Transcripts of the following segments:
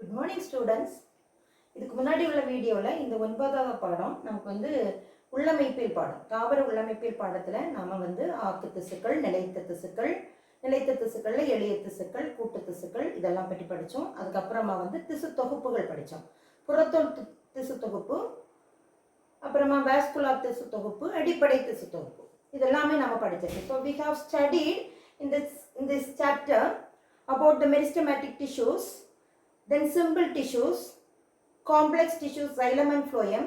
Good morning students. இதுக்கு முன்னாடி உள்ள வீடியோவில் இந்த 9வது பாடம் நமக்கு வந்து உள்ளமைப்பியல் பாடம், தாவர உள்ளமைப்பியல் பாடத்தில் நாம வந்து ஆக்கு திசுக்கள், நிலைத்த திசுக்கள், நிலைத்த திசுக்கள்ல எளிய திசுக்கள், கூட்டு திசுக்கள் இதெல்லாம் பற்றி படித்தோம். அதுக்கப்புறமா வந்து திசு தொகுப்புகள் படித்தோம். புறத்தோல் திசு தொகுப்பு, அப்புறமா வாஸ்குலர் திசு தொகுப்பு, அடிப்படை திசு தொகுப்பு இதெல்லாமே நம்ம படிச்சிருக்கோம். So we have studied in this chapter about the meristematic tissues, then simple tissues, complex tissues, xylem and phloem,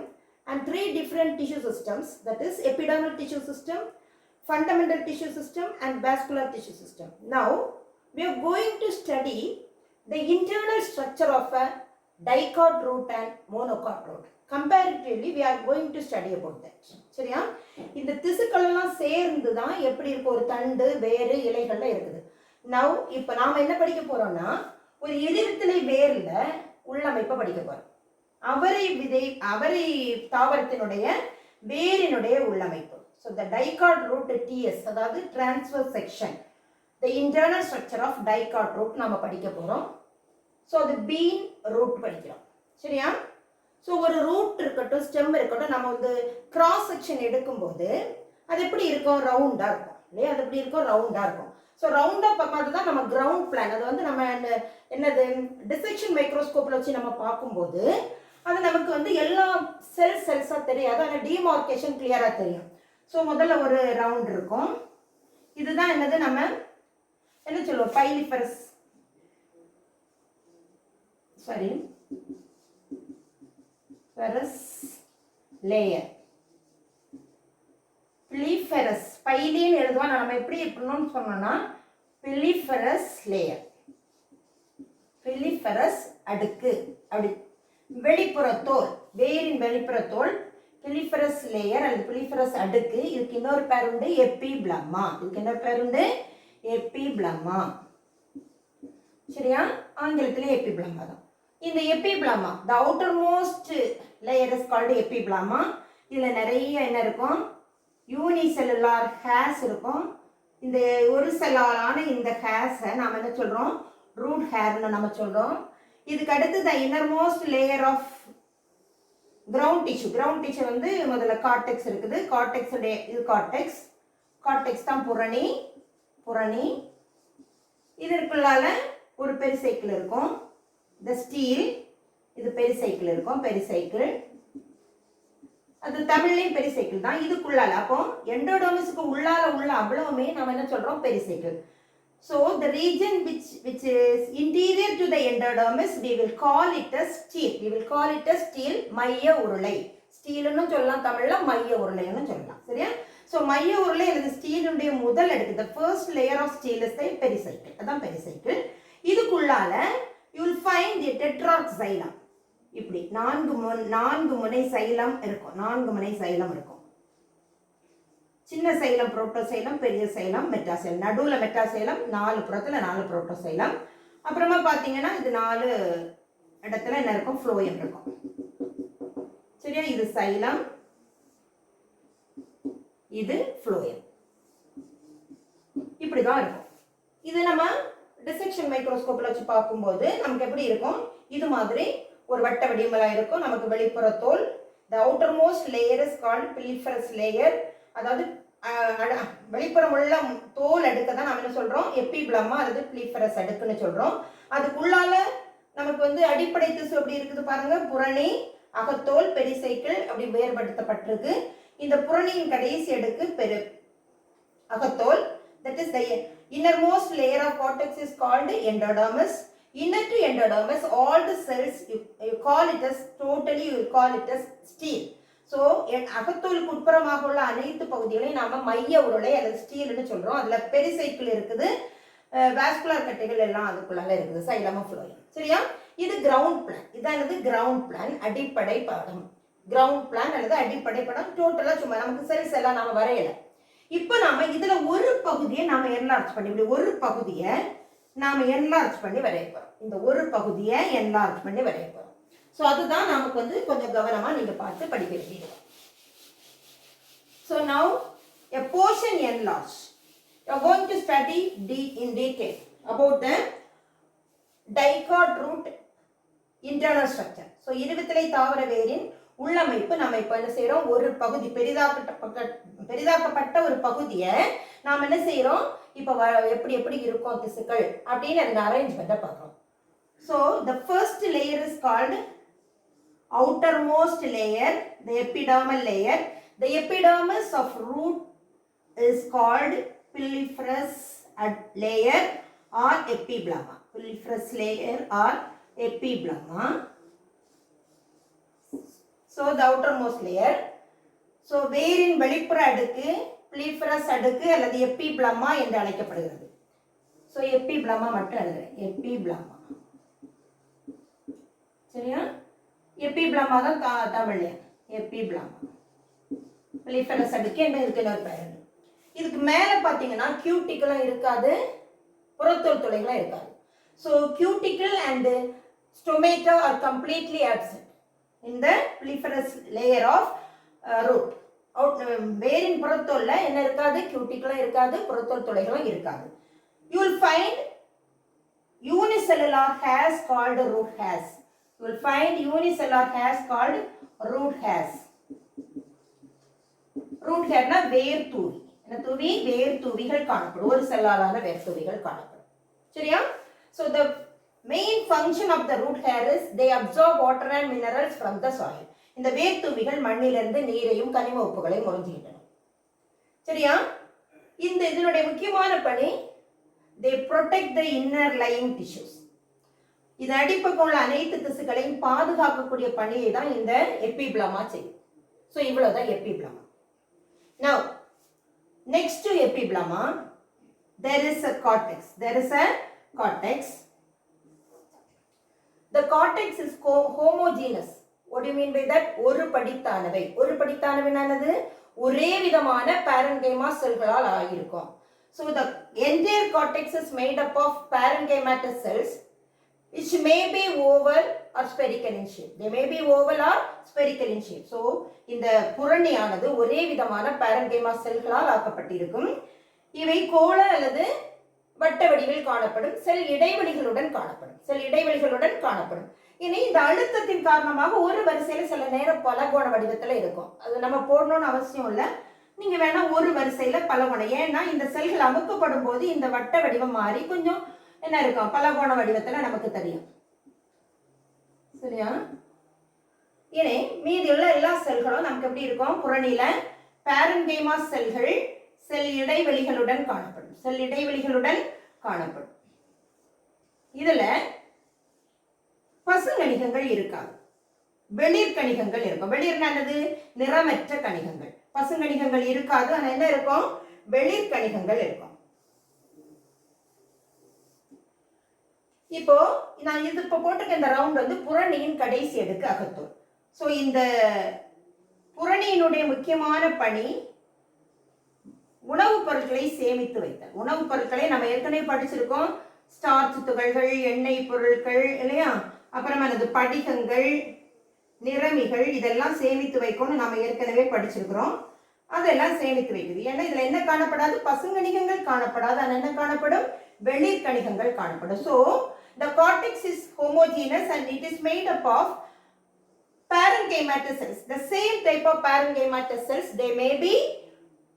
and 3 different tissue systems, that is epidermal tissue system, fundamental tissue system, and vascular tissue system. Now we are going to study the internal structure of a dicot root and monocot root. Comparatively we are going to study about that. சரியா? இந்த திசுக்கள் எல்லாம் சேர்ந்து தான் எப்படி இருக்கு, ஒரு தண்டு வேறு இலைகள்ல இருக்குது. Now இப்போ நாம என்ன படிக்க போறோம்னா, ஒரு எதிர்த்திலை வேர்ல உள்ளமைப்பை படிக்க போறோம். அவரை தாவரத்தினுடைய வேரினுடைய உள்ளமைப்பு. So the dicot root TS, அதாவது transverse section, the internal structure of dicot root நாம படிக்க போறோம். So the bean root படிக்கிறோம். சரியா? ஸோ ஒரு ரூட் இருக்கட்டும், ஸ்டெம் இருக்கட்டும், நம்ம வந்து கிராஸ் செக்ஷன் எடுக்கும்போது அது எப்படி இருக்கும், ரவுண்டாக இருக்கும் இல்லையா? அது எப்படி இருக்கும், ரவுண்டாக இருக்கும். ஸோ ரவுண்டாக பார்க்காது தான் நம்ம கிரவுண்ட் பிளான். அது வந்து நம்ம என்னது டிசெக்ஷன் மைக்ரோஸ்கோப்பில் வச்சு நம்ம பார்க்கும்போது அது நமக்கு வந்து எல்லா செல்ஸாக தெரியாது, ஆனால் டிமார்கேஷன் கிளியராக தெரியும். ஸோ முதல்ல ஒரு ரவுண்ட் இருக்கும். இதுதான் என்னது, நம்ம என்ன சொல்லுவோம், பைலிஃபரஸ், சாரி லேயர், பிலிஃபெரஸ், பைலின்னு எழுதுவோம். நம்ம எப்படி ப்ரொனவுன்ஸ் பண்ணோம்னா பிலிஃபெரஸ் லேயர், பிலிஃபெரஸ் அடுக்கு. அப்படி வெளிப்புறத்தோல், வேரின் வெளிப்புறத்தோல் பிலிஃபெரஸ் லேயர் அல்லது பிலிஃபெரஸ் அடுக்கு. இதுக்கு இன்னொரு பேர் உண்டு, எபிப்ளமா. இதுக்கு இன்னொரு பேர் உண்டு, எபிப்ளமா. சரியா? ஆங்கிலத்திலே எபிப்ளமா தான். இந்த எபிப்ளமா, the outermost layer is called epiblema. இதுல நிறைய என்ன இருக்கும், யூனிசெல்லுலார் ஹேர்ஸ் இருக்கும். இந்த ஒரு செல்லாலான இந்த ஹேர்ஸை நாம என்ன சொல்றோம், ரூட் ஹேர்னு நம்ம சொல்றோம். இதுக்கு அடுத்து the innermost layer of ground tissue. ground tissue வந்து முதல்ல கார்டெக்ஸ் இருக்குது. கார்டெக்ஸ் இது கார்டெக்ஸ் தான் புரணி. இதற்குள்ளால ஒரு பெரிசைக்கிள் இருக்கும், the steel. இது பெரிசைக்கிள் இருக்கும், பெரிசைக்கிள். அது தமிழ்லையும் பெரிசைக்கிள் தான். இதுக்குள்ளால அப்போ எண்டோடர்மிஸ்க்கு உள்ளால உள்ள அவ்வளவுமே நம்ம என்ன சொல்றோம், pericycle. So the region which is interior to the endodermis, we will call it as steel. மைய உருளை, ஸ்டீல்னு சொல்லலாம் தமிழ்ல, மைய உருளைன்னு சொல்லலாம். சரியா? So மைய உருளை அல்லது ஸ்டீலுடைய முதல் அடுக்கு, the first layer of steel is the pericycle. அதான் pericycle. இதுக்குள்ளால you will find the tetrarch xylem. இப்படி நான்கு முனை சைலம் இருக்கும். சின்ன சைலம் புரோட்டோசைலம், பெரிய சைலம் மெட்டாசைலம். நடுவுல மெட்டாசைலம், 4 புறத்துல 4 புரோட்டோசைலம். அப்புறமா பாத்தீங்கன்னா இது 4 இடத்துல என்ன இருக்கும், ஃப்ளோயம் இருக்கும். சரியா? இது சைலம், இது ஃப்ளோயம். இப்படிதான் இருக்கும். இது நம்ம டிசெக்ஷன் மைக்ரோஸ்கோப்ல வச்சு பார்க்கும்போது நமக்கு எப்படி இருக்கும், இது மாதிரி ஒரு வட்ட வடிவங்களா இருக்கும். நமக்கு வெளிப்புற தோல், the outermost layer is called piliferous layer. அதாவது வெளிப்புறம் உள்ள தோல் அடுக்க தான் நம்ம என்ன சொல்றோம், எபிப்ளமா அல்லது பிலிஃபெரஸ் அடுக்குன்னு சொல்றோம். அதுக்குள்ளால நமக்கு வந்து அடிப்படை திசு எப்படி இருக்குது பாருங்க, புரணி, அகத்தோல், பெரிசைக்கிள் அப்படி வேறுபடுத்தப்பட்டிருக்கு. இந்த புரணியின் கடைசி அடுக்கு அகத்தோல், that is the innermost layer of cortex is called endodermis. Inner to endodermis, all the cells you call it as steel. So அகத்தோலுக்கு உட்புறமாக உள்ள அனைத்து பகுதிகளையும் நாம மைய உருளை அல்லது ஸ்டீல்னு சொல்றோம். அதுல பெரிசைக்கிள் இருக்குது, வாஸ்குலர் கட்டைகள் எல்லாம் அதுக்குள்ளால இருக்குது, சைலம் ஃப்ளோயம். சரியா? இது கிரவுண்ட் பிளான். இதானது கிரவுண்ட் பிளான், அடிப்படை பாடம். கிரவுண்ட் பிளான் அல்லது அடிப்படை படம். டோட்டலா சும்மா நமக்கு செல்ஸ் எல்லாம் நாம வரையல. இப்போ நாம இதுல ஒரு பகுதியை நாம என்லார்ஜ் பண்ணி, இப்படி ஒரு பகுதியை நாம என்லார்ஜ் பண்ணி வரைய போறோம். இந்த ஒரு பகுதியை என்லார்ஜ் பண்ணி வரைய போறோம். ஸோ அதுதான் நமக்கு வந்து கொஞ்சம் கவனமா நீங்க பார்த்து படிக்க வேண்டியது. So now a portion enlarged. You are going to study in detail about the dicot root internal structure. So இருவித்திலை தாவர வேரின் உள்ளமைப்பு நம்ம இப்போ என்ன செய்கிறோம், ஒரு பகுதி பெரிதாக்கப்பட்ட ஒரு பகுதியை நாம் என்ன செய்கிறோம், இப்போ எப்படி எப்படி இருக்கும் திசுக்கள் அப்படின்னு அந்த அரேஞ்ச்மெண்ட்டை பார்க்குறோம். So the first layer is called outermost layer, the epidermal layer. The epidermis of root is called piliferous layer or epiblema. Piliferous layer or epiblema. So the outermost layer. So வேரின் வெளிப்புற அடுக்கு piliferous அடுக்கு அல்லது epiblema என்று அழைக்கப்படுகிறது. So epiblema மட்டும் எழுதுறேன், epiblema. சரியா? எபிப்ளமா தான் தமிழ்ல, எபிப்ளமா. பிலிஃபரஸ் அடுக்கு என்ன இருக்குன்னு ஒரு பெயர். இதுக்கு மேலே பார்த்தீங்கன்னா கியூட்டிக்கலும் இருக்காது, புறத்தோல் துளைகளும் இருக்காது. So cuticle and stomata are completely absent இந்த பிலிஃபரஸ் லேயர் ஆஃப் ரூட். வேரின் புறத்தோல்ல என்ன இருக்காது, கியூட்டிக்கலும் இருக்காது, புறத்தோல் துளைகளும் இருக்காது. You will find unicellular hairs called root hairs. You will find unicellular hairs called root hairs. Root hair na வேர் தூவி. என்ன தூவி? வேர் தூவிகள் காணப்படும். ஒரு செல்லாலான வேர் தூவிகள் காணப்படும். சரியா? So the main function of the root hair is they absorb water and minerals from the soil. இந்த வேர் தூவிகள் மண்ணிலிருந்து நீரையும் கனிம உப்புகளையும் உறிஞ்சுகின்றன. சரியா? இந்த இதனுடைய முக்கியமான பணி they protect the inner lying tissues. இது அடிப்பக்கம் உள்ள அனைத்து திசுக்களையும் பாதுகாக்கக்கூடிய பணியை தான் இந்த எபிப்ளமா செய்யும். ஸோ இவ்வளவுதான் எபிப்ளமா. Now next to epiblema there is a cortex. There is a cortex. The cortex is homogeneous. What do you mean by that? ஒரு படித்தானவை. ஒரு படித்தானவைனானது ஒரே விதமான parenchyma செல்களால் ஆகியிருக்கும். So the entire cortex is made up of parenchymatous cells which may be oval or spherical in shape. They may be oval or spherical in shape. So இந்த புறணியானது ஒரே விதமான parenchyma செல்களால் ஆக்கப்பட்டிருக்கும். இவை கோள அல்லது வட்ட வடிவில் காணப்படும். செல் இடைவெளிகளுடன் காணப்படும். இனி இந்த அழுத்தத்தின் காரணமாக ஒரு வரிசையில சில நேரம் பலகோண வடிவத்துல இருக்கும். அது நம்ம போடணும்னு அவசியம் இல்லை. நீங்க வேணா ஒரு வரிசையில பலகோணம், ஏன்னா இந்த செல்கள் அமுக்கப்படும் போது இந்த வட்ட வடிவம் மாறி கொஞ்சம் என்ன இருக்கும், பலகோண வடிவத்துல நமக்கு தெரியும். சரியா? இனி மீதியுள்ள எல்லா செல்களும் நமக்கு எப்படி இருக்கும், புறணியில parenchyma செல்கள் செல் இடைவெளிகளுடன் காணப்படும். இதுல பசுங்கணிகங்கள் இருக்காது, வெளிர் கணிகங்கள் இருக்கும். வெளிர்னானது நிறமற்ற கணிகங்கள். பசுங்கணிகங்கள் இருக்காது, ஆனா என்ன இருக்கும், வெளிர் கணிகங்கள் இருக்கும். இப்போ நான் இது இப்போ போட்டிருக்க இந்த ரவுண்ட் வந்து புறணியின் கடைசி அடுக்கு அகத்தோல். ஸோ இந்த புறணியினுடைய முக்கியமான பணி உணவுப் பொருட்களை சேமித்து வைத்தல். உணவுப் பொருட்களை நம்ம ஏற்கனவே படிச்சிருக்கோம். ஸ்டார்ச் துகள்கள், எண்ணெய் பொருட்கள் இல்லையா, அப்புறமா அது படிகங்கள், நிறமிகள், இதெல்லாம் சேமித்து வைக்கணும்னு நம்ம ஏற்கனவே படிச்சிருக்கிறோம். அதெல்லாம் சேமித்து வைக்குது. ஏன்னா இதுல என்ன காணப்படாது, பசுங்கணிகங்கள் காணப்படாது, ஆனால் என்ன காணப்படும், வெளிர் கணிகங்கள் காணப்படும். So the cortex is homogeneous and it is made up of parenchymatous cells. The same type of parenchymatous cells, they may be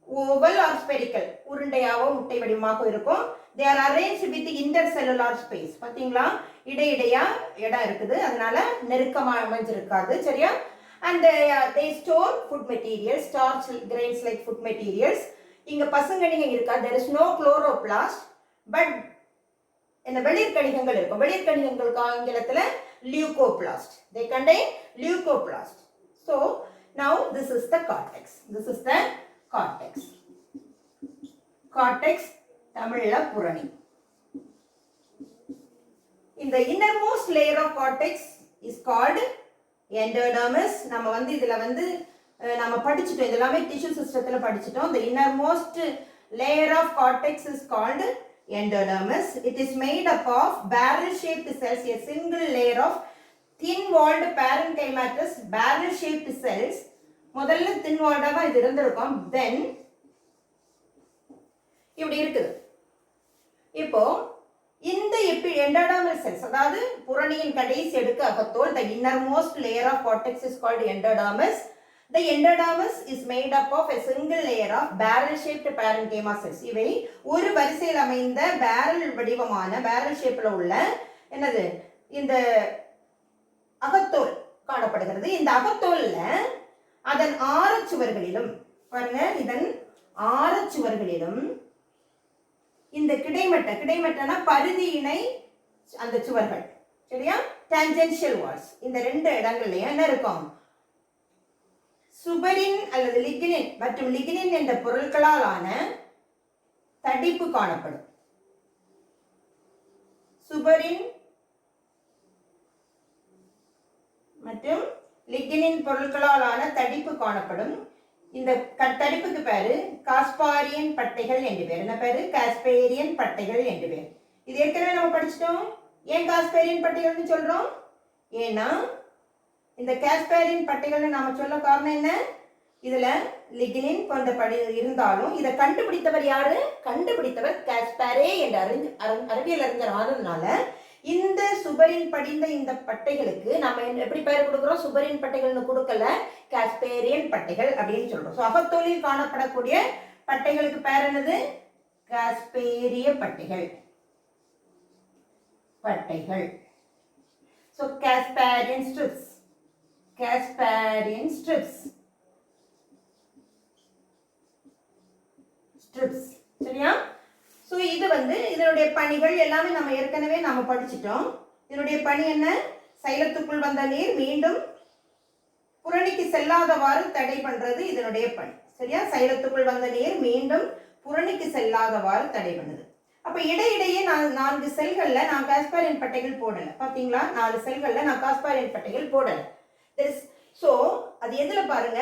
oval or spherical. உருண்டையாவோ முட்டை வடிவமாக இருக்கும். They are arranged with the intercellular space. பாத்தீங்களா, இடையிடையா இடம் இருக்குது, அதனால நெருக்கமா அமைஞ்சிருக்காது. சரியா? And they store food materials, starch grains like food materials. இங்க பசுங்கணிகம் இருக்கா, there is no chloroplast, but இந்த வெளிர் கணிகங்கள் இருக்கும். வெளிர் கணிகங்களுக்கு ஆங்கிலத்துல leucoplast. They contain leucoplast. So now this is the cortex. Cortex தமிழ்ல புரணி. இந்த innermost layer of cortex is called endodermis. நம்ம வந்து இதுல வந்து நம்ம படிச்சிட்டோம், இதெல்லாமே டிஷ்யூ சிஸ்டத்துல படிச்சிட்டோம். The innermost layer of cortex is called endodermis. It is made up of barrel shaped cells, a single layer of thin walled parenchymatous barrel shaped cells. முதல்ல thin walled ஆ இது இருந்திருக்கும், then இப்படி இருக்குது. இப்போ இந்த endodermal cells, அதாவது புறணியின் கடைசி அடுக்கு அகத்தோல், the innermost layer of cortex is called endodermis. The endodermis is made up of a single layer of barrel shaped parenchyma cells. இவை ஒரு வரிசையில் அமைந்த barrel வடிவமான barrel shapeல உள்ள என்னது இந்த அகத்தோல் காணப்படுகிறது. இந்த அகத்தோல்ல அதன் ஆரச்சுவர்களிலும் பாருங்க, இதன் ஆரச்சுவர்களிலும் இந்த கிடைமட்டனா பரிதி இணை அந்த சுவர்கள், சரியா, டான்ஜென்ஷியல் வால்ஸ், இந்த ரெண்டு இடங்கள்லயும் என்ன இருக்கும், சுபரின் அல்லது லிக்னின் மற்றும் லிக்னின் என்ற பொருட்களால் ஆன தடிப்பு காணப்படும். சுபரின் மற்றும் லிக்னின் பொருட்களால் ஆன தடிப்பு காணப்படும். இந்த தடிப்புக்கு பேரு காஸ்பாரியன் பட்டைகள் என்று பேர். என்ன பேரு? காஸ்பேரியன் பட்டைகள் என்று பேர். இது ஏற்கனவே நம்ம படிச்சிட்டோம். ஏன் காஸ்பேரியன் பட்டைகள்னு சொல்றோம்? ஏன்னா இந்த காஸ்பேரியன் பட்டைகள்னு நாம சொல்ல காரணம் என்ன, இதுல லிக்னின் போன்ற படி இருந்தாலும் இதை கண்டுபிடித்தவர் யாரு? கண்டுபிடித்தவர் காஸ்பாரே என்ற அறிவியல் அறிஞர் ஆனதுனால இந்த சுபரின் படிந்த இந்த பட்டைகளுக்கு நம்ம எப்படி பெயர் கொடுக்கிறோம்? சுபரின் பட்டைகள்னு கொடுக்கல, காஸ்பேரியன் பட்டைகள் அப்படின்னு சொல்றோம். ஸோ அகத்தோலில் காணப்படக்கூடிய பட்டைகளுக்கு பேர் என்னது? காஸ்பேரிய பட்டைகள். பட்டைகள். So Casparian strips. Casparian strips. Strips, சரியா? ஸோ இது இதனுடைய பணிகள் எல்லாமே நம்ம ஏற்கனவே நாம படிச்சிட்டோம். இதனுடைய பணி என்ன? சைலத்துக்குள் வந்த நீர் மீண்டும் புறணிக்கு செல்லாதவாறு தடை பண்றது இதனுடைய பணி, சரியா? சைலத்துக்குள் வந்த நீர் மீண்டும் புறணிக்கு செல்லாதவாறு தடை பண்ணுது. அப்ப இடையிடையே நான் 4 செல்கள்ல நான் காஸ்பாரியன் பட்டைகள் போடல, பாத்தீங்களா? 4 செல்கள்ல நான் காஸ்பாரியன் பட்டைகள் போடல. ஸோ அது எதுல பாருங்க,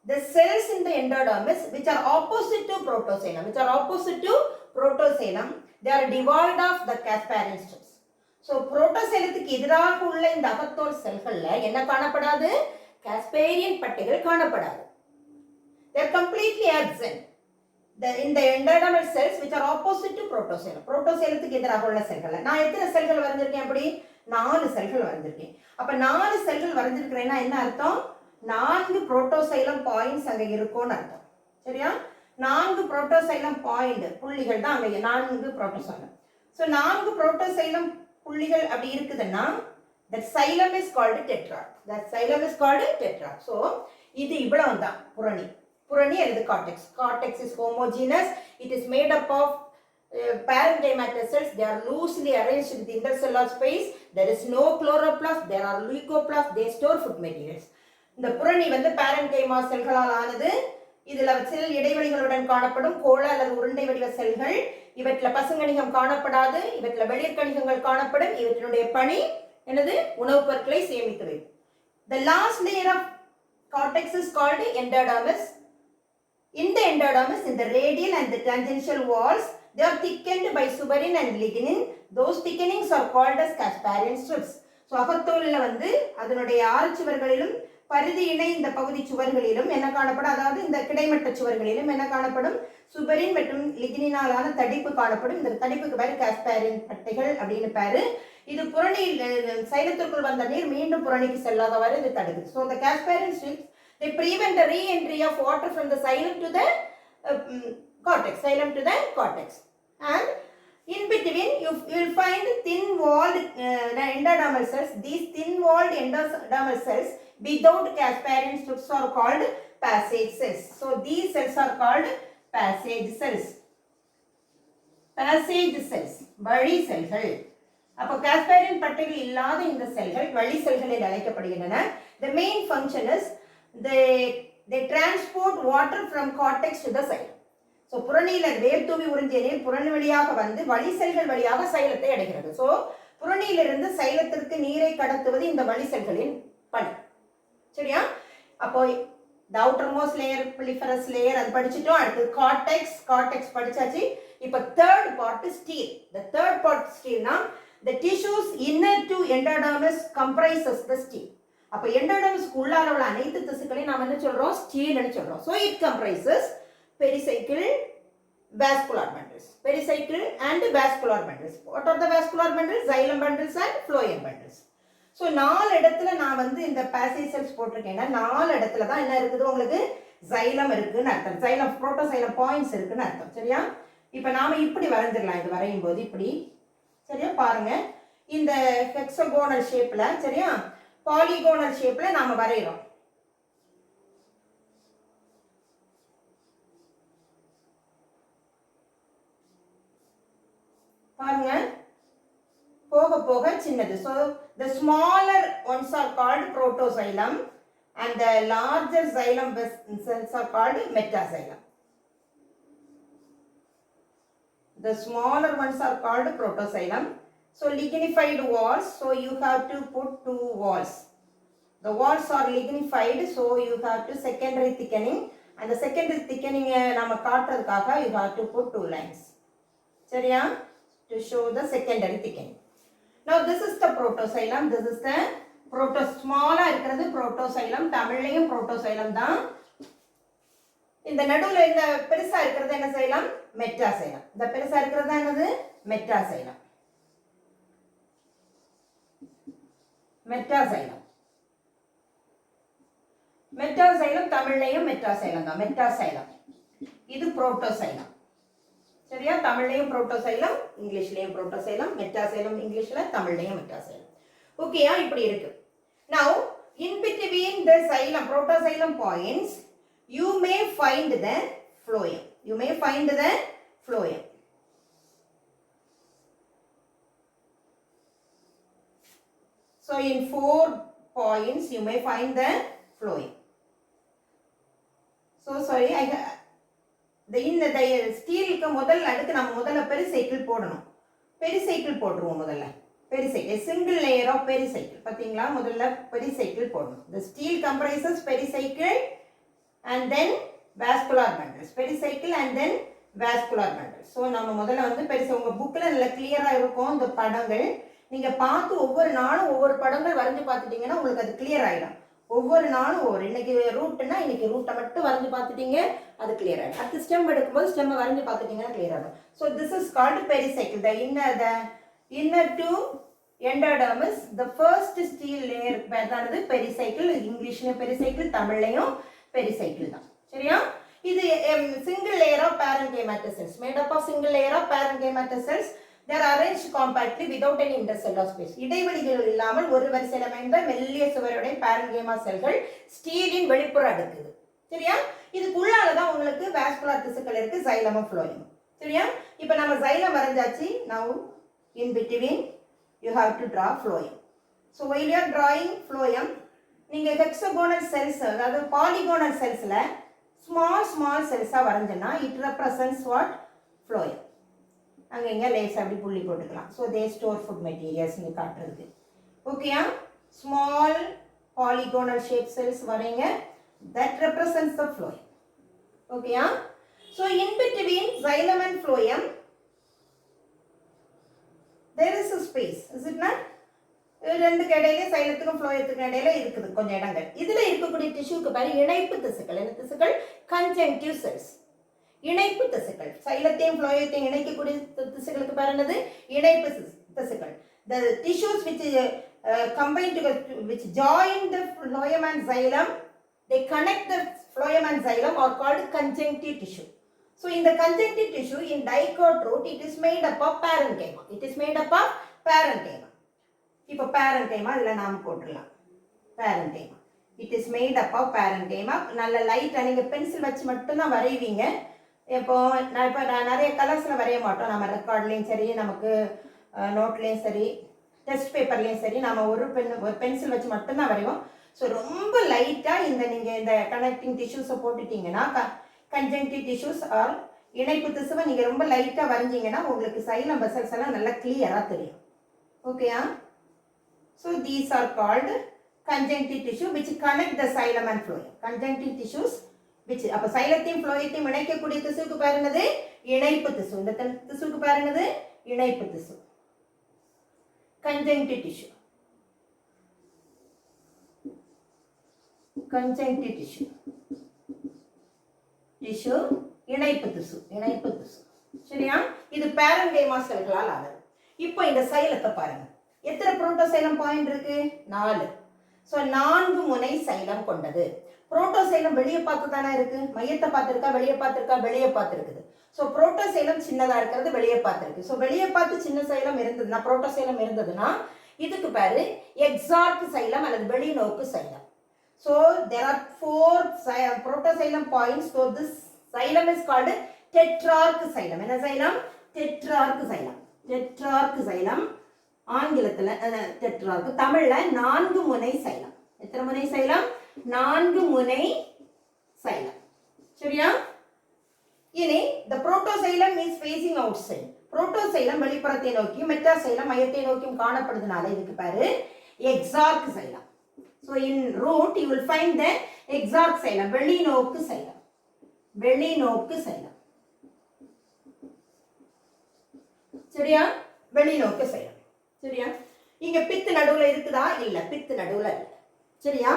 the cells in the endodermis which are opposite to protoxylem, they are devoid of the casparian strips. So புரோட்டோசைலத்துக்கு எதிராக உள்ள இந்த அகத்தோல் செல்கள்ல என்ன காணப்படாது? காஸ்பேரியன் பட்டைகள் காணப்படாது. they are completely absent in the endodermal cells which are opposite to protoxylem. புரோட்டோசைலத்துக்கு எதிராக உள்ள செல்கள்ல நான் எத்தனை செல்கள் வரைஞ்சிருக்கேன்? அப்படி 4 செல்கள் வரைஞ்சிருக்கேன். அப்ப 4 செல்கள் வரைஞ்சிருக்கிறேன்னா என்ன அர்த்தம்? 4 புரோட்டோசைலம் பாயிண்ட்ஸ் அங்க இருக்கும்னு அர்த்தம், சரியா? 4 புரோட்டோசைலம் பாயிண்ட் புள்ளிகள் தான் அங்க 4 புரோட்டோசைலம். சோ 4 புரோட்டோசைலம் புள்ளிகள் அப்படி இருக்குதுன்னா that xylem is called tetrad. That xylem is called tetrad. So இது இவ்வளவு தான் புரணி அல்லது cortex. Cortex is homogeneous. It is made up of parenchyma cells. They are loosely arranged with intercellular space. There is no chloroplast. There are leucoplasts. They store food materials. இந்த புரணி parenchyma செல்களால் ஆனது. இதுல செல் இடைவெளிகளுடன் காணப்படும் கோள அல்லது உருண்டை வடிவ செல்கள். இவற்றில பசுங்கணிகம் காணப்படாது. இவற்றில வெளிர்கணிகங்கள் காணப்படும். இவற்றினுடைய பணி என்னது? உணவுப் பொருட்களை சேமித்து வைக்கும். The last layer of cortex is called endodermis. In the endodermis, in the radial and the tangential walls, they are thickened by suberin and lignin. Those thickenings are called as casparian strips. So அகத்தோல்ல அதனுடைய ஆரச்சுவர்களிலும் பரிதி இணை இந்த பகுதி சுவர்களிலும் என்ன காணப்படும்? அதாவது இந்த கிடைமட்ட சுவர்களிலும் என்ன காணப்படும்? சுபரின் மற்றும் லிக்னினாலான தடிப்பு காணப்படும். இந்த தடிப்புக்கு பேரு காஸ்பாரியன் பட்டைகள் அப்படின்னு பேரு. இது புரணியில் சைலத்திற்குள் வந்த நீர் மீண்டும் புரணிக்கு செல்லாதவாறு இது தடுக்குது. So the casparian strips, they prevent the re-entry of water from the xylem to the cortex. And in between you will find thin-walled endodermal cells. These thin-walled endodermal cells without casparian strips are called passage cells. So these cells are called passage cells. Passage cells, வழி செல்கள். அப்போ Casparian பட்டைகள் இல்லாத இந்த செல்கள் வழி செல்கள் என்று அழைக்கப்படுகின்றன. The main function is they transport water from cortex to the xylem. So புரணியில வேர் தூவி உறிஞ்சிய நீர் புரணி வழியாக வழி செல்கள் வழியாக சைலத்தை அடைகிறது. So புரணியிலிருந்து சைலத்திற்கு நீரை கடத்துவது இந்த வழி செல்களின் பணி, சரியா? அப்போ the outermost layer, piliferous layer அது படிச்சிட்டோம். அடுத்து cortex படிச்சாச்சு. இப்போ third part is stele. The third part stele னா the tissues inner to endodermis comprises the stele. அப்போ endodermisக்கு உள்ளால உள்ள அனைத்து திசுக்களையும் நாம என்ன சொல்றோம்? ஸ்டீல் னு சொல்றோம். So it comprises pericycle, vascular bundles. Pericycle and vascular bundles. What are the vascular bundles? Xylem bundles and phloem bundles. So 4 இடத்துல நான் வந்து இந்த பேசேஜ் செல்ஸ் போட்டிருக்கேன்னா 4 இடத்துல தான் என்ன இருக்குது உங்களுக்கு xylem இருக்குன்னு அர்த்தம். xylem புரோட்டோசைலம் பாயிண்ட்ஸ் இருக்குன்னு அர்த்தம். சரியா? இப்போ நாம இப்படி வரைஞ்சிடலாம். இது வரையும் போது இப்படி சரியா பாருங்க. இந்த ஹெக்ஸகோனல் ஷேப்ல சரியா பாலிகோனல் ஷேப்ல நாம வரைகிறோம். பாருங்க போக போக சின்னது. So the smaller ones are called protoxylem and the larger xylem cells are called metaxylem. The smaller ones are called protoxylem. So lignified walls, so you have to put 2 walls. The walls are lignified, so you have to secondary thickening, and the secondary thickening நாம காட்டுறதுக்காக you have to put 2 lines. சரியா? To show the secondary thickening. Now this is the protoxylem. This is the small இருக்கிறது protoxylem. தமிழ்லையும் protoxylem தான். இந்த நடுவுல இந்த பெருசா இருக்கிறது என்ன xylem? metaxylem. இந்த பெருசா இருக்கிறது என்னது? metaxylem. metaxylem. metaxylem தமிழ்லையும் metaxylem தான். metaxylem. இது protoxylem. சரியா? தமிழ்லையும் புரோட்டோசைலம், இங்கிலீஷ்லயும் புரோட்டோசைலம், மெட்டாசைலம் இங்கிலீஷ்ல, தமிழ்லையும் மெட்டாசைலம். ஓகேயா? இப்படி இருக்கு. Now in between the xylem protoxylem points you may find the phloem. You may find the phloem. So in 4 points you may find the phloem. So sorry, இந்த ஸ்டீலுக்கு முதல் அடுக்கு நம்ம முதல்ல பெரிசைக்கிள் போடணும். பெரிசைக்கிள் போட்டுருவோம் முதல்ல. Pericycle single layer of pericycle. பாத்தீங்களா? முதல்ல பெரிசைக்கிள் போடணும். The steel comprises pericycle and then vascular bundles. Pericycle and then vascular bundles. So நம்ம முதல்ல வந்து உங்க புக்கில் நல்ல கிளியரா இருக்கும் இந்த படங்கள். நீங்க பார்த்து ஒவ்வொரு நாளும் ஒவ்வொரு படங்கள் வரைஞ்சு பார்த்துட்டீங்கன்னா உங்களுக்கு அது கிளியர் ஆயிடும். ஒவ்வொரு நாளும் ஒவ்வொரு இன்னைக்கு ரூட்னா இன்னைக்கு ரூட்டை மட்டும் வரைஞ்சு பார்த்துட்டீங்க அது கிளியர் ஆகிடும். அடுத்து ஸ்டெம் எடுக்கும்போது ஸ்டெம்மை வரைஞ்சு பார்த்துட்டீங்கன்னா கிளியர் ஆகும். So this is called pericycle. The inner to endodermis the first stele layer அதானது பெரிசைக்கிள். இங்கிலீஷ்லையும் பெரிசைக்கிள், தமிழ்லையும் பெரிசைக்கிள் தான். சரியா? இது single layer of parenchyma cells made up of single layer of parenchyma cells. They are arranged compactly without any intercellular space. இடைவெளிகள் இல்லாமல் ஒரு வரிசையில் அமைந்த மெல்லிய சுவருடைய parenchyma செல்கள் ஸ்டீலின் வெளிப்புற அடுக்குது. சரியா? இதுக்குள்ளால தான் உங்களுக்கு வாஸ்குலர் திசுக்கள் இருக்கு, xylem phloem. சரியா? இப்போ நம்ம xylem வரைஞ்சாச்சு. Now in between you have to draw phloem. So while you are drawing phloem, நீங்க hexagonal cells அதாவது polygonal cellsல small cells வரைஞ்சனா it represents what? phloem. அங்கங்க லேஸ் அப்படி புள்ளி போட்டுக்கலாம். So they store food materials இங்கே காட்டுறதுக்கு. ஓகேயா? ஸ்மால் பாலிகோனல் ஷேப் செல்ஸ் வரைங்க. That represents the phloem. ஓகேயா? So in between xylem and phloem there is a space. Is it not? ரெண்டுக்கு இடையில சைலத்துக்கும் phloemத்துக்கும் இடையில இருக்குது கொஞ்சம் இடங்கள். இதுல இருக்கக்கூடிய டிஷ்யூக்கு பேர் இணைப்பு திசுக்கள். என்ன திசுக்கள்? கன்ஜங்க்டிவ் செல்ஸ். இணைப்பு திசுக்கள். சைலத்தையும் phloemத்தையும் இணைக்கக்கூடிய திசுக்களுக்கு பேர் என்னது? இணைப்பு திசுக்கள். The tissues which combine together, which join the phloem and xylem, they connect the phloem and xylem are called conjunctive tissue. So in the conjunctive tissue in dicot root it is made up of parenchyma. It is made up of parenchyma. இப்போ parenchyma இதுல நாம போட்டுடலாம். parenchyma. It is made up of parenchyma. நல்ல லைட்டா நீங்க pencil வச்சு மட்டும் தான் வரைவீங்க. இப்போ நான் நிறைய கலர்ஸில் வரைய மாட்டோம். நம்ம ரெக்கார்ட்லேயும் சரி, நமக்கு நோட்லேயும் சரி, டெஸ்ட் பேப்பர்லேயும் சரி, நம்ம ஒரு பென்சில் வச்சு மட்டும்தான் வரைவோம். ஸோ ரொம்ப லைட்டாக நீங்கள் இந்த கனெக்டிங் டிஷ்யூஸை போட்டுட்டீங்கன்னா கன்ஜங்க்டிவ் டிஷ்யூஸ் ஆர் இணைப்பு திசுவை நீங்கள் ரொம்ப லைட்டாக வரைஞ்சிங்கன்னா உங்களுக்கு xylem vessels எல்லாம் நல்லா கிளியராக தெரியும். ஓகேயா? So these are called conjunctive tissue which connect the xylem and phloem. Conjunctive tissues which அப்ப சைலத்தையும் phloemத்தையும் இணைக்கக்கூடிய திசுவுக்கு பேர் என்னது? இணைப்பு திசு. இந்த திசுவுக்கு பேர் என்னது? இணைப்பு திசு. conjunctive tissue. conjunctive tissue. tissue இணைப்பு திசு. இணைப்பு திசு. சரியா? இது பேரன்கைமா செல்களால் ஆனது. இப்போ இந்த சைலத்தை பாருங்க, எத்தனை புரோட்டோசைலம் பாயிண்ட் இருக்கு? 4. ஸோ 4 முனை சைலம் கொண்டது. புரோட்டோசைலம் வெளியே பார்த்து தானே இருக்கு, மையத்தை பார்த்துருக்கா, வெளியே பார்த்துருக்கா, வெளியே பார்த்துருக்குது. ஸோ புரோட்டோசைலம் சின்னதா இருக்கிறது வெளியே பார்த்துருக்கு. ஸோ வெளியே பார்த்து சின்ன சைலம் இருந்ததுன்னா, புரோட்டோசைலம் இருந்ததுன்னா இதுக்கு பேரு எக்ஸார்க் சைலம் அல்லது வெளிநோக்கு xylem. So there are 4 protoxylem points. So this xylem is called tetrarch xylem. என்ன xylem? tetrarch xylem. tetrarch xylem ஆங்கிலத்துல tetrarch, தமிழ்ல 4 முனை சைலம். எத்தனை முனை சைலம்? 4 முனை சைலம். சரியா? இனி the protoxylem is facing outside. Protoxylem வெளிப்புறத்தை நோக்கியும் மெட்டாசைலம் மையத்தை நோக்கியும் காணப்படுறதுனால இதுக்கு பேரு exarch xylem. So in root you will find the exarch xylem, வெளிநோக்கு சைலம். வெளிநோக்கு சைலம். சரியா? வெளிநோக்கு சைலம். சரியா? இங்க பித்து நடுவுல இருக்குதா? இல்ல, பித்து நடுவுல இல்ல. சரியா?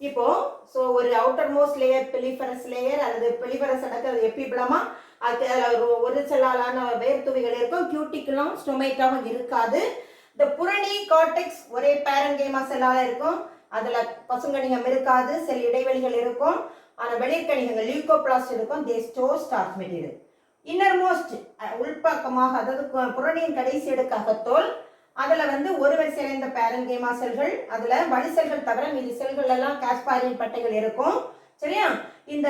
இப்போ சோ ஒரு அவுட்டர் மோஸ்ட் லேயர் பெலிஃபரஸ் லேயர் அல்லது பெலிஃபரஸ் அடக்கிறது எபிபிளமா, அது ஒரு செல்லாலான வேர்த்துவிகள் இருக்கும். கியூட்டிக்குலம் ஸ்டொமேட்டாவும் இருக்காது. இந்த புரணி கார்டெக்ஸ் ஒரே பேரன்கைமா செல்லால இருக்கும். அதுல பசுங்கணிகம் இருக்காது, செல் இடைவெளிகள் இருக்கும். ஆனா வெளிர்கணிகங்கள் லியூகோபிளாஸ்ட் இருக்கும். They store starch material. Innermost உள்பக்கமாக, அதாவது புரணியின் கடைசி அடுக்கு அகத்தோல், அதுல ஒரு வரிசையில் இந்த பேரன்கைமா செல்கள், அதுல வழி செல்கள் தவிர மீதி செல்கள் எல்லாம் காஸ்பாரின் பட்டைகள் இருக்கும். சரியா? இந்த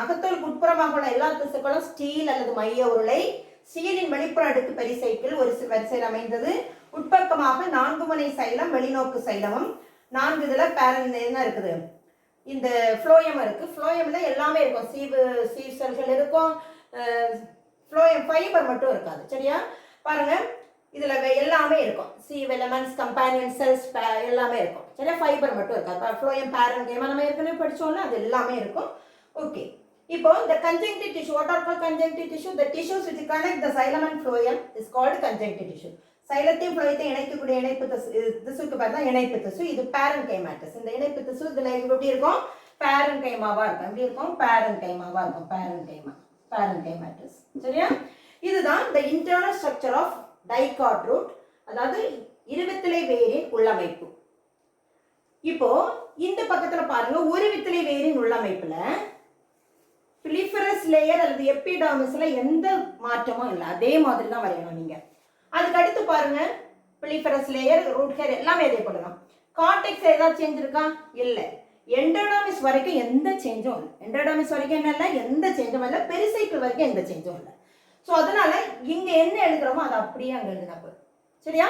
அகத்தோல் உட்புறமாக உள்ள எல்லா திசுக்களும் ஸ்டீல் அல்லது மைய உருளை. ஸ்டீலின் வெளிப்புற அடுக்கு பெரிசைக்கிள் ஒரு வரிசையில் அமைந்தது. உட்பக்கமாக 4 முனை சைலம் வெளிநோக்கு சைலமும் 4 இதுல என்ன இருக்குது? இந்த ஃப்ளோயம் இருக்கு. ஃப்ளோயம்ல எல்லாமே இருக்கும். சீவ் செல்கள் இருக்கும். ஃப்ளோயம் ஃபைபர் மட்டும் இருக்காது. சரியா? பாருங்க, இதுல எல்லாமே இருக்கும். சீவ் எலிமெண்ட்ஸ், கம்பேனியன் செல்ஸ் எல்லாமே இருக்கும். சரியா? ஃபைபர் மட்டும் இருக்காது. ஃப்ளோயம் பேரன்கைமா நம்ம ஏற்கனவே படிச்சோம்ல, அது எல்லாமே இருக்கும். ஓகே, இப்போ the conjunctive tissue, what are called conjunctive tissue? The tissues which connect the xylem and phloem is called conjunctive tissue. சைலத்தையும் புளையத்தையும் இணைக்கக்கூடிய இணைப்பு திசுக்கு பேர் தான் இணைப்பு திசு. இது பேரன்கைமாட்டஸ். இந்த இணைப்பு திசு இதுல எப்படி இருக்கும்? பேரன்கைமாவா இருக்கும். எப்படி இருக்கும்? பேரன்கைமாவா இருக்கும். பேரன்கைமாட்டஸ். சரியா? இதுதான் the internal structure of dicot root, அதாவது இருவித்திலை வேரின் உள்ளமைப்பு. இப்போ இந்த பக்கத்துல பாருங்க, ஒரு வித்திலை வேரின் உள்ளமைப்புல பிலிஃபரஸ் லேயர் அல்லது எபிடர்மிஸ்ல எந்த மாற்றமும் இல்லை. அதே மாதிரி தான் வரையணும் நீங்க. அதுக்கு அடுத்து பாருங்க, பிலிஃபரஸ் லேயர், ரூட் ஹேர் எல்லாமே இதே போடலாம். கார்டெக்ஸ் ஏதாவது சேஞ்ச் இருக்கா? இல்லை. எண்டோடர்மிஸ் வரைக்கும் எந்த சேஞ்சும் இல்லை. எண்டோடர்மிஸ் வரைக்கும் என்ன இல்லை? எந்த சேஞ்சும் இல்லை. பெரிசைக்கிள் வரைக்கும் எந்த சேஞ்சும் இல்லை. ஸோ அதனால இங்க என்ன எழுதுறோமோ அதை அப்படியே அங்க எழுதினா போதும். சரியா?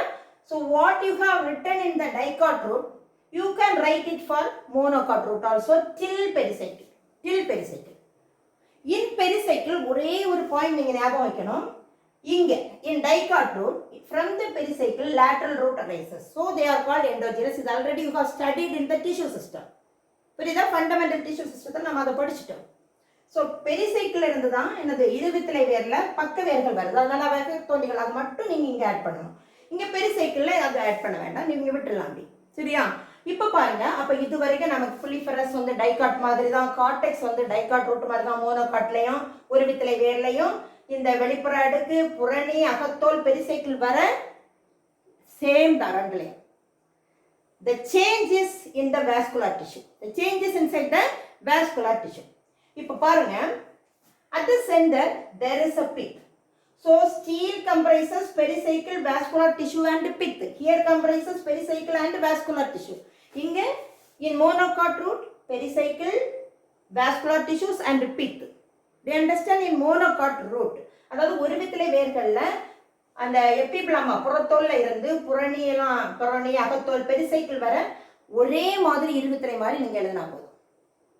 So what you have written in the dicot root you can write it for monocot root also till pericycle. Till pericycle. In pericycle ஒரே ஒரு பாயிண்ட் நீங்க ஞாபகம் வைக்கணும். இங்க in dicot root from the pericycle lateral root arises, so they are called endogenous. இது already you have studied in the tissue system. புரியுதா? Fundamental tissue சிஸ்டத்தில் நம்ம அதை படிச்சுட்டோம். ஸோ பெரிசைக்கிள் இருந்து தான் என்னது இருவித்திலை வேர்ல பக்க வேர்கள் வருது. அதனால வேக தோண்டிகள் அது மட்டும் நீங்க இங்க ஆட் பண்ணணும். இங்க பெரிசைக்கிள்ல அதை ஆட் பண்ண வேண்டாம், நீங்க விட்டுடலாம் அப்படி. சரியா? இப்போ பாருங்க, அப்ப இது வரைக்கும் நமக்கு பிலிஃபரஸ் டைகாட் மாதிரி தான், கார்டெக்ஸ் டைகாட் ரூட் மாதிரி தான், மோனோகாட்லையும் ஒரு வித்திலை வேர்லையும் இந்த வெளிப்புற அடுக்கு புரணி அகத்தோல் பெரிசைக்கிள் வர சேம் தான் ரெண்டுலையும். The change is in the vascular tissue. The change is inside the vascular tissue. இப்போ பாருங்க, at the center there is a pith. So steel comprises pericycle, vascular tissue and pith. Here comprises pericycle and vascular tissue. இங்க in monocot root pericycle, vascular tissues and pith. They understand in monocot root. அதாவது ஒரு வித்திலை வேர்கள்ல அந்த எபிபிளமா புறத்தோல்ல இருந்து புரணி அகத்தோல் pericycle வர ஒரே மாதிரி இருவித்திலை மாதிரி நீங்க எழுதினா போதும்.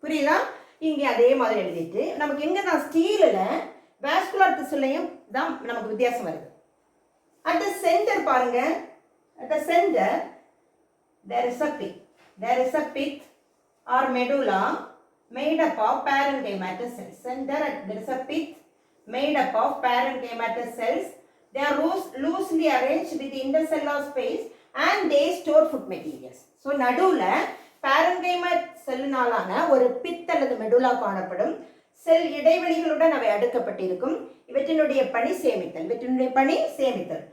புரியுதா? இங்க அதே மாதிரி எழுதிட்டு நமக்கு எங்க தான் ஸ்டீல்ல வாஸ்குலர் திசுலையும் தான் நமக்கு வித்தியாசம் வருது. at the center பாருங்க, at the center there is a pith. There is a pith or medulla made up of parenchymatous cells. Center there is a pith made up of parenchymatous cells. They are loosely arranged with the intercellular space and they store food materials. So நடுவுல parenchyma செல்லுனாலான ஒரு பித் அல்லது medulla காணப்படும். செல் இடைவெளிகளுடன் அவை அடுக்கப்பட்டிருக்கும். இவற்றினுடைய பணி சேமித்தல்.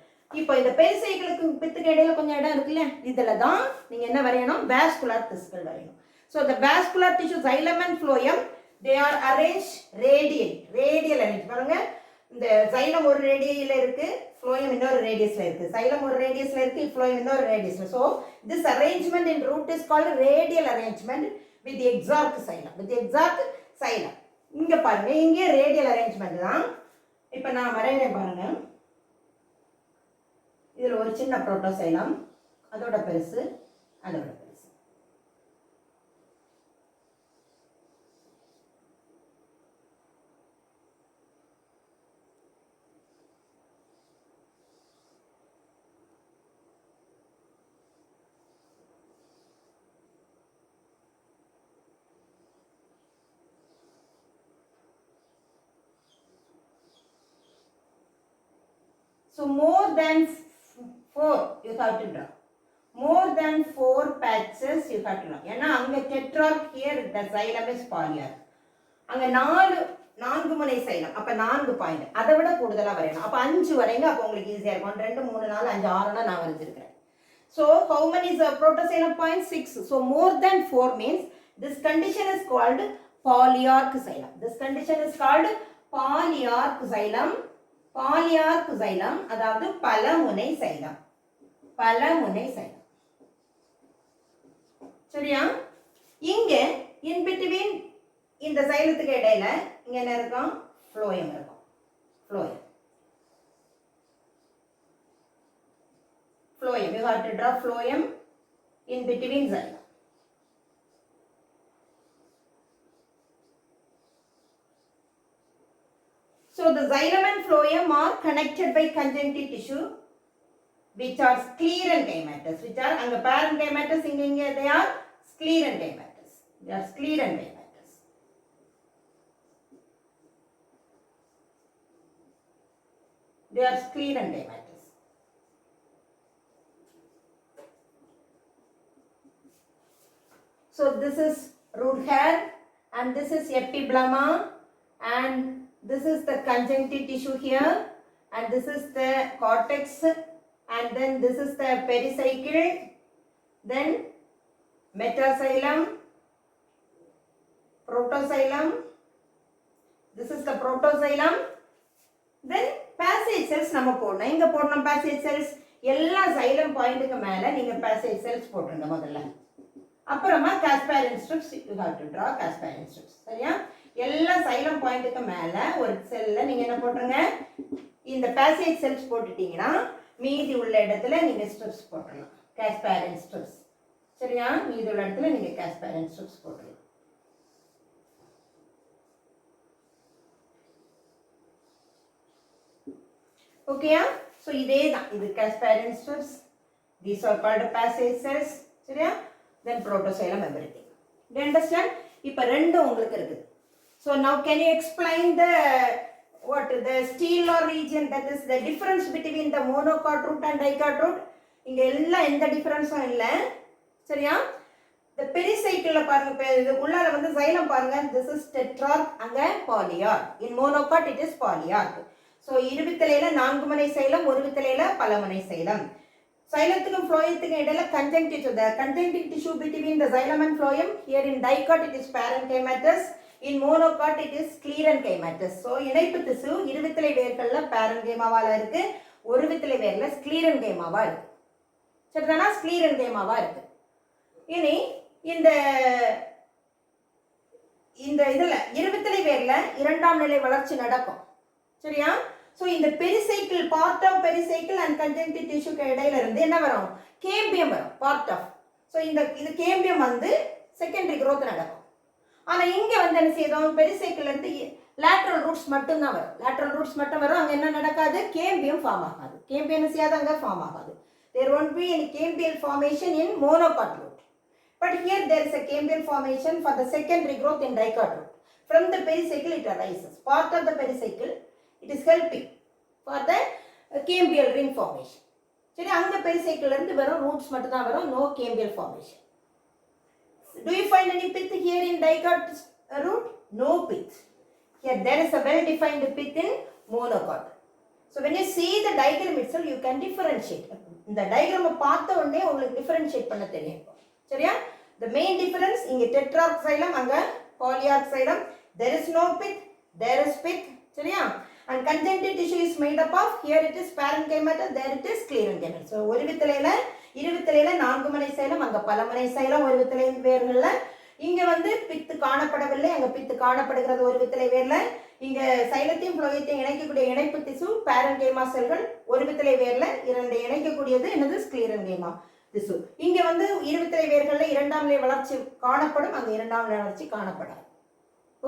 இப்போ இந்த பெரிசைக்கிளுக்கு பித்துக்கு இடையில கொஞ்சம் இடம் இருக்குல்ல, இதுல தான் நீங்க என்ன வரையணும், வாஸ்குலர் திசுக்கள் வரையணும். So the vascular tissue, xylem and phloem, they are arranged radial arranged. பாருங்க, இந்த xylem ஒரு ரேடியல்ல இருக்கு, phloem இன்னொரு ரேடியஸ்ல இருக்கு. xylem ஒரு ரேடியஸ்ல இருக்கு, phloem இன்னொரு ரேடியஸ்ல. So this arrangement in root is called radial arrangement with the exarch xylem. இங்க பாருங்க, இங்கே ரேடியல் அரேஞ்ச்மெண்ட் தான். இப்போ நான் வரையறேன் பாருங்க. இதுல ஒரு சின்ன புரோட்டோசைலம், அதோட பெருசு, அதோட பெருசு. So more than 4 you have to draw. More than 4 patches you have to draw. ஏன்னா அங்க tetrarch, here the xylem is polyarch. அங்க 4 முனை சைலம், அப்ப 4 பாயிண்ட். அதை விட கூடுதலா வரையணும். அப்ப 5 வரைங்க, அப்ப உங்களுக்கு ஈஸியா இருக்கும். 2 3 4 5 6 நான் வரைஞ்சிருக்கேன். So how many is a protoxylem point? 6. So more than 4 means this condition is called polyarch xylem. This condition is called polyarch xylem. பாலியார்க் xylem, அதாவது பலமுனை சைலம். சரியா? இங்க இன் பிட்வீன் இந்த சைலத்துக்கு இடையில இங்க என்ன இருக்கும், ஃப்ளோயம் இருக்கும். Phloem you have to draw phloem in between xylem. So the xylem and phloem are connected by conjunctive tissue which are sclerenchymatous, which are anga parenchymatous, inga they are sclerenchymatous. So this is root hair and this is epiblema and this is the conjunctive tissue here and this is the cortex and then this is the pericycle, then metaxylem, protoxylem, this is the protoxylem, then passage cells நம்ம போடணும். எங்க போடணும் passage cells? எல்லா xylem பாயிண்ட்க்கு மேல நீங்க passage cells போடுங்க முதல்ல. அப்புறமா Casparian strips you have to draw Casparian strips. சரியா? எல்லா xylem பாயிண்ட்க்கு மேல ஒரு செல்ல நீங்க என்ன போடுறீங்க, இந்த passage cells போட்டுட்டீங்கன்னா மீதி உள்ள இடத்துல நீங்க ஸ்ட்ரிப்ஸ் போடலாம், Casparian strips. சரியா? மீதி உள்ள இடத்துல நீங்க Casparian strips போடலாம். ஓகேயா? சோ இதே தான், இது Casparian strips, these are called passage cells. சரியா? Then protoxylem, everything. Do you understand? இப்ப ரெண்டு உங்களுக்கு இருக்குது. So now can you explain the stellar region, that is the difference between the monocot root and dicot root? இங்க எல்லாம் எந்த டிஃபரன்ஸும் இல்ல. சரியா? the pericycle பாருங்க, இது உள்ளால வந்து xylem பாருங்க, this is tetrarch, அங்க polyarch. in monocot it is polyarch. so இருவித்தலையில 4 முனை சைலம், ஒரு வித்தலையில பல முனை சைலம். Xylem phloem இடையில conjunctive, the conjunctive tissue between the xylem and phloem, here in dicot it is parenchymatous, in monocot it is sclerenchymatous. so இணைப்பு திசு இருவித்தலை வேர்கள்ல parenchymaவால இருக்கு, ஒரு வித்தலை வேர்ல sclerenchymaவா இருக்கு. சரிதானா? sclerenchymaவா இருக்கு. இனி இந்த இதுல இருவித்தலை வேர்ல இரண்டாம் நிலை வளர்ச்சி நடக்கும். சரியா? so இந்த pericycle, part of pericycle and conjunctive tissue இடையில இருந்து என்ன வரும், கேம்பியம் வரும், part of. so இது கேம்பியம் வந்து secondary growth நடக்கும். ஆனா இங்க வந்து என்ன செய்யும், pericycle இருந்து lateral roots மட்டும் தான் வரும், lateral roots மட்டும் வரும். அங்க என்ன நடக்காது, கேம்பியம் ஃபார்ம் ஆகாது. கேம்பியம் என்ன செய்யாது, அங்க ஃபார்ம் ஆகாது. there won't be any cambial formation in monocot root, but here there is a cambial formation for the secondary growth in dicot root. from the pericycle it arises, part of the pericycle, it is helping for the cambial ring formation. சரி, அங்க pericycle இருந்து வரும் roots மட்டும் தான் வரும், no cambial formation. do you find any pith here in dicot root? no pith. Here there is a well defined pith in monocot. So when you see the diagram itself, you can differentiate. இந்த diagram பார்த்த உடனே உங்களுக்கு differentiate பண்ண தெரியும். சரியா? The main difference இங்க tetrarch xylem, அங்க polyarch xylem. There is no pith, there is pith. சரியா? And conjunctive tissue is made up of, here it is parenchyma, there it is sclerenchyma. So ஒரு வித்தலையில இரு வித்தலையில 4 முனை xylem, அங்க பல முனை xylem ஒரு வித்தலை வேர்கள்ல. இங்க வந்து பித்து காணப்படவில்லை, அங்க பித்து காணப்படுகிறது ஒரு வித்தலை வேர்ல. இங்க சைலத்தையும் புளோயத்தையும் இணைக்கக்கூடிய இணைப்பு திசு parenchyma செல்கள் ஒரு வித்தலை வேர்ல. இரண்டு இணைக்கக்கூடியது என்னது sclerenchyma திசு. இங்க வந்து இரு வித்தலை வேர்கள்ல இரண்டாம் நிலை வளர்ச்சி காணப்படும், அங்க இரண்டாம் நிலை வளர்ச்சி காணப்படாது.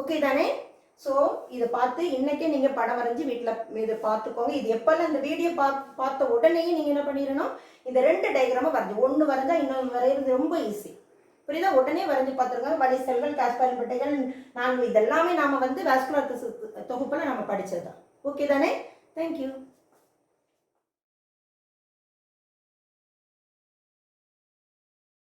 ஓகே தானே? ஸோ இதை பார்த்து இன்னைக்கே நீங்கள் படம் வரைஞ்சி வீட்டில் இதை பார்த்துக்கோங்க. இது எப்போல்லாம் இந்த வீடியோ பார்த்த உடனேயே நீங்கள் என்ன பண்ணிடணும், இந்த 2 டயக்ராமை வரைஞ்சி, ஒன்று வரைஞ்சா இன்னொன்று வரைகிறது ரொம்ப ஈஸி. புரியுதா? உடனே வரைஞ்சி பார்த்துருங்க. வலி செல்கள், காஸ்பாலின் பட்டைகள், இதெல்லாமே நாம் வந்து வாஸ்குலர் தொகுப்பில் நம்ம படித்தது தான். ஓகே தானே? தேங்க்யூ.